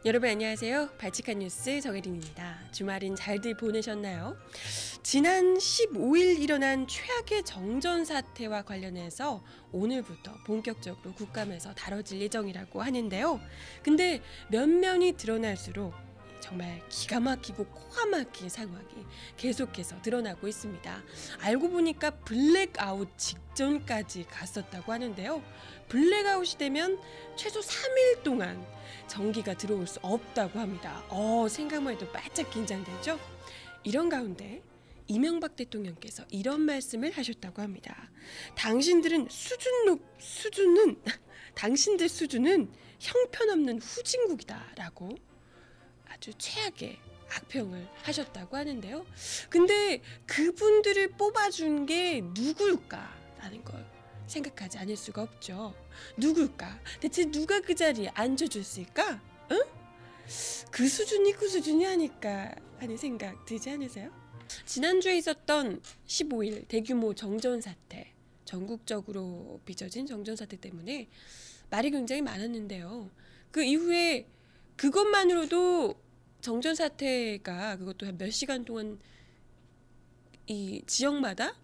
여러분 안녕하세요. 발칙한 뉴스 정혜린입니다. 주말인 잘들 보내셨나요? 지난 15일 일어난 최악의 정전 사태와 관련해서 오늘부터 본격적으로 국감에서 다뤄질 예정이라고 하는데요. 근데 면면이 드러날수록 정말 기가 막히고 코가 막힌 상황이 계속해서 드러나고 있습니다. 알고 보니까 블랙아웃 직전까지 갔었다고 하는데요. 블랙아웃이 되면 최소 3일 동안 전기가 들어올 수 없다고 합니다. 생각만 해도 바짝 긴장되죠? 이런 가운데 이명박 대통령께서 이런 말씀을 하셨다고 합니다. 당신들 수준은 형편없는 후진국이다 라고 아주 최악의 악평을 하셨다고 하는데요. 근데 그분들을 뽑아준 게 누굴까라는 걸 생각하지 않을 수가 없죠. 누굴까? 대체 누가 그 자리에 앉아줬을까? 응? 그 수준이 아닐까 하는 생각 들지 않으세요? 지난주에 있었던 15일 대규모 정전 사태, 전국적으로 빚어진 정전 사태 때문에 말이 굉장히 많았는데요. 그 이후에 그것만으로도 정전 사태가 그것도 한 몇 시간 동안 이 지역마다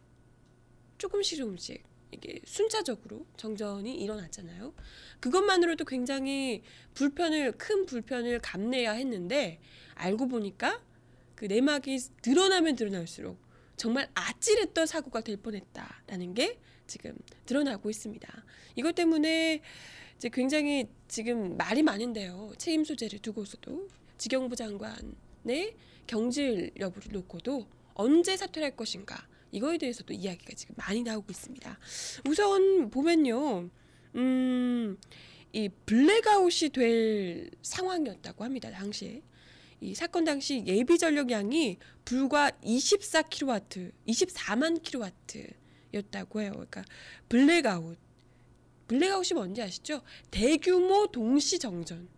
조금씩 이게 순차적으로 정전이 일어났잖아요. 그것만으로도 굉장히 큰 불편을 감내해야 했는데 알고 보니까 그 내막이 드러나면 드러날수록 정말 아찔했던 사고가 될 뻔했다라는 게 지금 드러나고 있습니다. 이것 때문에 이제 굉장히 지금 말이 많은데요. 책임 소재를 두고서도 지경부 장관의 경질 여부를 놓고도 언제 사퇴할 것인가 이거에 대해서도 이야기가 지금 많이 나오고 있습니다. 우선 보면요. 이 블랙아웃이 될 상황이었다고 합니다. 당시에. 이 사건 당시 예비 전력량이 불과 24만 킬로와트였다고 해요. 그러니까 블랙아웃이 뭔지 아시죠? 대규모 동시 정전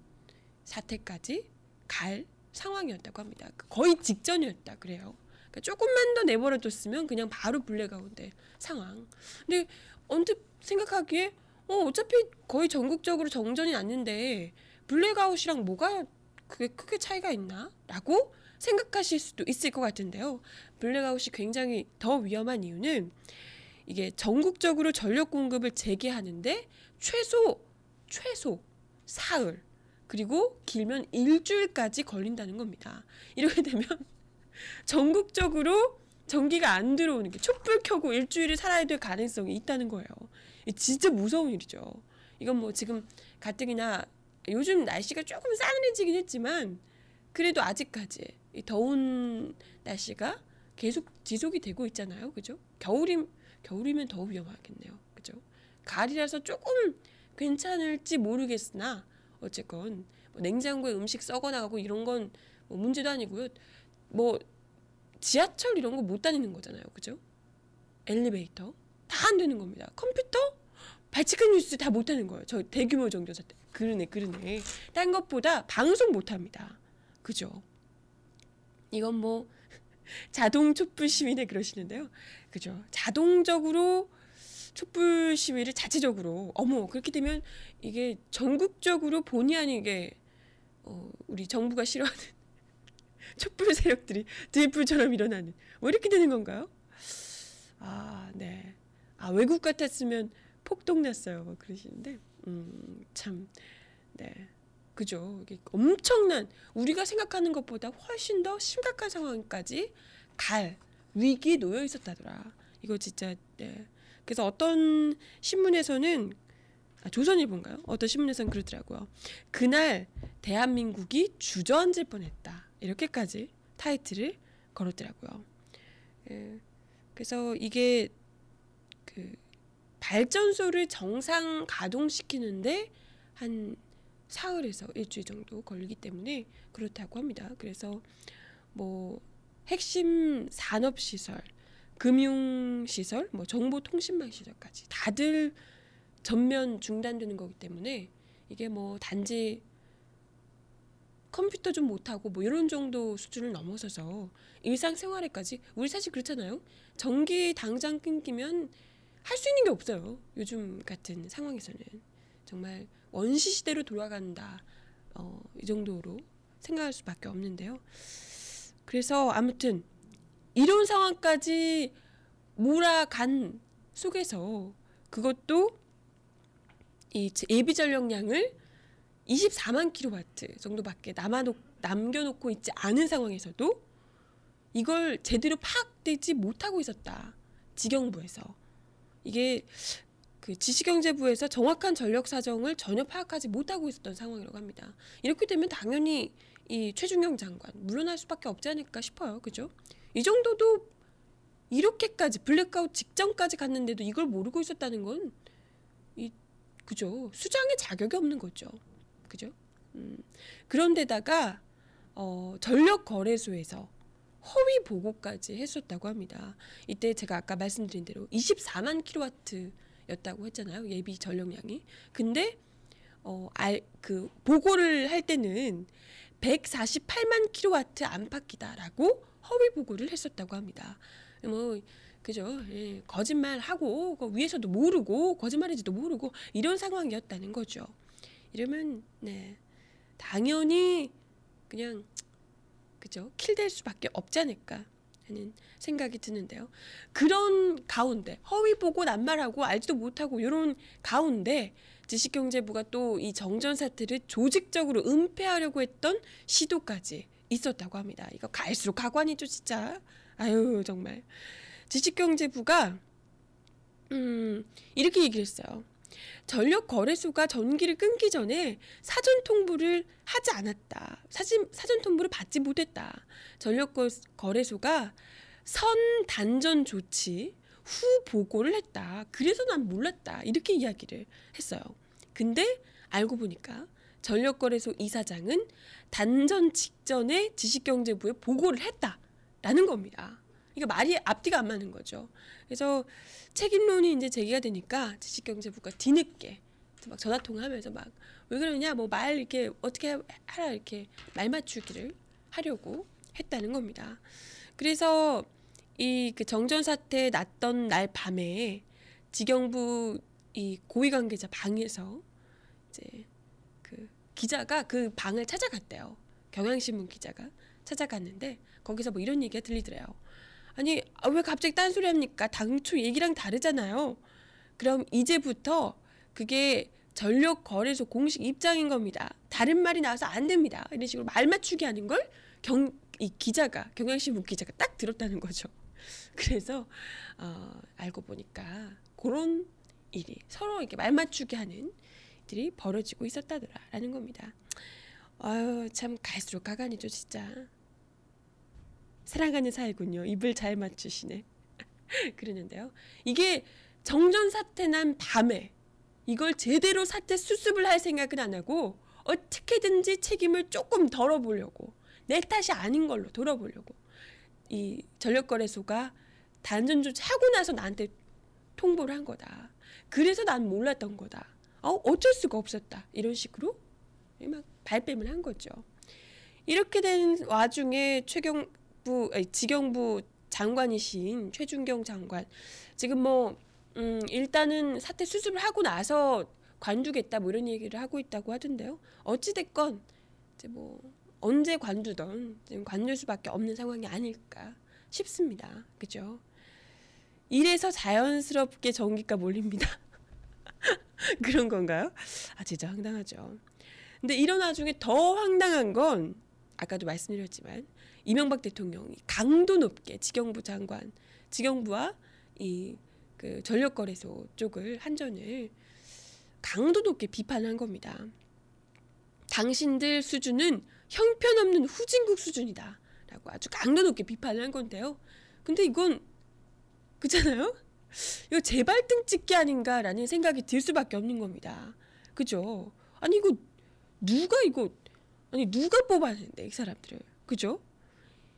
사태까지 갈 상황이었다고 합니다. 거의 직전이었다 그래요. 그러니까 조금만 더 내버려뒀으면 그냥 바로 블랙아웃 될 상황. 근데 언뜻 생각하기에 어차피 거의 전국적으로 정전이 났는데 블랙아웃이랑 뭐가 그게 크게 차이가 있나? 라고 생각하실 수도 있을 것 같은데요. 블랙아웃이 굉장히 더 위험한 이유는 이게 전국적으로 전력 공급을 재개하는데 최소 사흘 그리고 길면 일주일까지 걸린다는 겁니다. 이렇게 되면 전국적으로 전기가 안 들어오는 게 촛불 켜고 일주일을 살아야 될 가능성이 있다는 거예요. 진짜 무서운 일이죠. 이건 뭐 지금 가뜩이나 요즘 날씨가 조금 싸늘해지긴 했지만 그래도 아직까지 이 더운 날씨가 계속 지속이 되고 있잖아요. 그죠? 겨울이면 더 위험하겠네요. 그죠? 가을이라서 조금 괜찮을지 모르겠으나 어쨌건 뭐 냉장고에 음식 썩어나가고 이런 건 뭐 문제도 아니고요. 뭐 지하철 이런 거 못 다니는 거잖아요. 그죠? 엘리베이터 다 안 되는 겁니다. 컴퓨터 발칙한 뉴스 다 못하는 거예요. 저 대규모 정전 사태. 그러네. 딴 것보다 방송 못합니다. 그죠? 이건 뭐 자동 촛불 시위네 그러시는데요. 그죠? 자동적으로 촛불 시위를 자체적으로 그렇게 되면 이게 전국적으로 본의 아니게 우리 정부가 싫어하는 촛불 세력들이 들불처럼 일어나는 뭐 이렇게 되는 건가요? 네. 외국 같았으면 폭동났어요. 뭐 그러시는데 참 네. 그죠. 이게 엄청난 우리가 생각하는 것보다 훨씬 더 심각한 상황까지 갈 위기에 놓여 있었다더라. 이거 진짜 네. 그래서 어떤 신문에서는 조선일보인가요? 어떤 신문에서는 그러더라고요. 그날 대한민국이 주저앉을 뻔했다. 이렇게까지 타이틀을 걸었더라고요. 그래서 이게 그 발전소를 정상 가동시키는데 한 사흘에서 일주일 정도 걸리기 때문에 그렇다고 합니다. 그래서 뭐 핵심 산업시설, 금융시설, 뭐 정보통신망 시설까지 다들 전면 중단되는 거기 때문에 이게 뭐 단지 컴퓨터 좀 못하고 뭐 이런 정도 수준을 넘어서서 일상생활에까지 우리 사실 그렇잖아요. 전기 당장 끊기면 할 수 있는 게 없어요. 요즘 같은 상황에서는 정말 원시 시대로 돌아간다 이 정도로 생각할 수밖에 없는데요. 그래서 아무튼 이런 상황까지 몰아간 속에서 그것도 이 예비 전력량을 24만 킬로와트 정도밖에 남겨놓고 있지 않은 상황에서도 이걸 제대로 파악되지 못하고 있었다. 지경부에서. 이게 그 지시경제부에서 정확한 전력 사정을 전혀 파악하지 못하고 있었던 상황이라고 합니다. 이렇게 되면 당연히 이 최준경 장관 물러날 수밖에 없지 않을까 싶어요. 그죠? 이 정도도 이렇게까지 블랙아웃 직전까지 갔는데도 이걸 모르고 있었다는 건 그죠? 수장의 자격이 없는 거죠. 그죠? 그런데다가 전력거래소에서 허위 보고까지 했었다고 합니다. 이때 제가 아까 말씀드린 대로 24만 킬로와트였다고 했잖아요. 예비 전력량이. 근데 그 보고를 할 때는 148만 킬로와트 안팎이다라고 허위 보고를 했었다고 합니다. 뭐 그죠? 예, 거짓말하고 위에서도 모르고 거짓말인지도 모르고 이런 상황이었다는 거죠. 이러면 네 당연히 그냥 그죠? 킬될 수밖에 없지 않을까 하는 생각이 드는데요. 그런 가운데 허위 보고 낱말하고 알지도 못하고 이런 가운데 지식경제부가 또 이 정전 사태를 조직적으로 은폐하려고 했던 시도까지 있었다고 합니다. 이거 갈수록 가관이죠 진짜. 아유 정말. 지식경제부가 이렇게 얘기를 했어요. 전력거래소가 전기를 끊기 전에 사전 통보를 하지 않았다. 사전 통보를 받지 못했다. 전력거래소가 선 단전 조치 후 보고를 했다. 그래서 난 몰랐다. 이렇게 이야기를 했어요. 근데 알고 보니까 전력거래소 이사장은 단전 직전에 지식경제부에 보고를 했다라는 겁니다. 이게 말이 앞뒤가 안 맞는 거죠. 그래서 책임론이 이제 제기가 되니까 지식경제부가 뒤늦게 막 전화 통화하면서 막 왜 그러냐 뭐 말 이렇게 어떻게 하라 이렇게 말 맞추기를 하려고 했다는 겁니다. 그래서 이 그 정전 사태 났던 날 밤에 지경부 이 고위 관계자 방에서 이제 그 기자가 그 방을 찾아갔대요. 경향신문 기자가 찾아갔는데 거기서 뭐 이런 얘기가 들리더래요. 아니 왜 갑자기 딴소리 합니까? 당초 얘기랑 다르잖아요. 그럼 이제부터 그게 전력거래소 공식 입장인 겁니다. 다른 말이 나와서 안 됩니다. 이런 식으로 말 맞추기 하는 걸 이 기자가 경향신문 기자가 딱 들었다는 거죠. 그래서 알고 보니까 그런 일이 서로 이렇게 말 맞추기 하는 일이 벌어지고 있었다더라라는 겁니다. 아유 참 갈수록 가관이죠 진짜. 사랑하는 사이군요. 입을 잘 맞추시네. 그러는데요. 이게 정전 사태 난 밤에 이걸 제대로 사태 수습을 할 생각은 안 하고 어떻게든지 책임을 조금 덜어보려고 내 탓이 아닌 걸로 돌아보려고 이 전력거래소가 단전 조치하고 나서 나한테 통보를 한 거다. 그래서 난 몰랐던 거다. 어쩔 수가 없었다. 이런 식으로 막 발뺌을 한 거죠. 이렇게 된 와중에 지경부 장관이신 최준경 장관 지금 뭐 일단은 사태 수습을 하고 나서 관두겠다 뭐 이런 얘기를 하고 있다고 하던데요. 어찌됐건 이제 뭐 언제 관두던 지금 관둘 수밖에 없는 상황이 아닐까 싶습니다. 그죠? 이래서 자연스럽게 전기가 몰립니다. 그런 건가요? 진짜 황당하죠. 근데 이런 와중에 더 황당한 건 아까도 말씀드렸지만 이명박 대통령이 강도 높게 지경부와 이 그 전력거래소 쪽을 한전을 강도 높게 비판한 겁니다. 당신들 수준은 형편없는 후진국 수준이다라고 아주 강도 높게 비판을 한 건데요. 근데 이건 그렇잖아요? 이거 제발등 찍기 아닌가라는 생각이 들 수밖에 없는 겁니다. 그죠? 아니 누가 뽑았는데 이 사람들을. 그죠?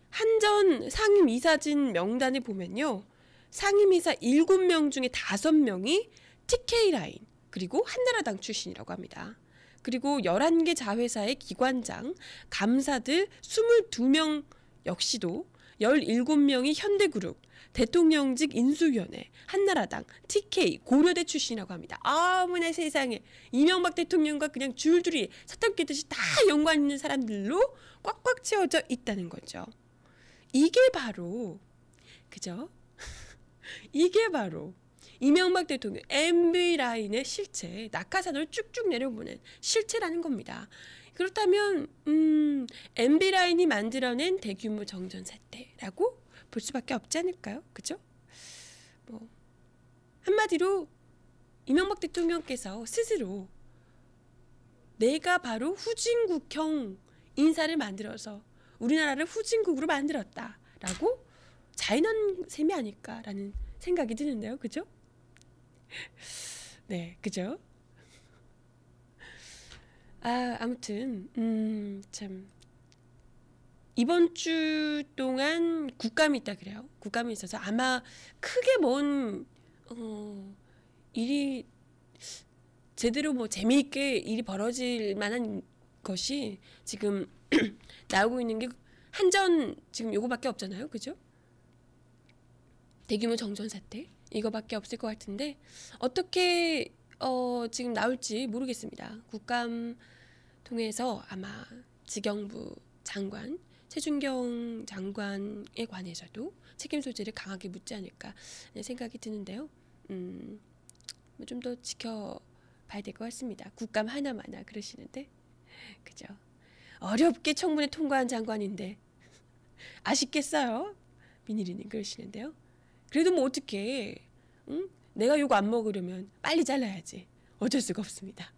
한전 상임이사진 명단에 보면요. 상임이사 7명 중에 5명이 TK라인 그리고 한나라당 출신이라고 합니다. 그리고 11개 자회사의 기관장, 감사들 22명 역시도 17명이 현대그룹, 대통령직 인수위원회, 한나라당, TK, 고려대 출신이라고 합니다. 어머나 세상에. 이명박 대통령과 그냥 줄줄이 사탕 깨듯이 다 연관 있는 사람들로 꽉꽉 채워져 있다는 거죠. 이게 바로 그죠? 이게 바로 이명박 대통령 MB 라인의 실체, 낙하산을 쭉쭉 내려보낸 실체라는 겁니다. 그렇다면 MB 라인이 만들어낸 대규모 정전 사태라고 볼 수밖에 없지 않을까요? 그죠? 뭐 한마디로 이명박 대통령께서 스스로 내가 바로 후진국형 인사를 만들어서 우리나라를 후진국으로 만들었다라고 자인한 셈이 아닐까라는 생각이 드는데요. 그죠? 네, 그죠? 아무튼 참 이번 주 동안 국감이 있다 그래요. 국감이 있어서 아마 크게 뭔 일이 제대로 뭐 재미있게 일이 벌어질 만한 것이 지금 나오고 있는 게 한전 지금 요거밖에 없잖아요. 그죠? 대규모 정전 사태 이거밖에 없을 것 같은데 어떻게 지금 나올지 모르겠습니다. 국감 통해서 아마 지경부 장관 최준경 장관에 관해서도 책임 소재를 강하게 묻지 않을까 생각이 드는데요. 좀 더 지켜봐야 될 것 같습니다. 국감 하나마나 그러시는데 그죠? 어렵게 청문회 통과한 장관인데 아쉽겠어요? 민희리님 그러시는데요. 그래도 뭐 어떡해. 응? 내가 요거 안 먹으려면 빨리 잘라야지. 어쩔 수가 없습니다.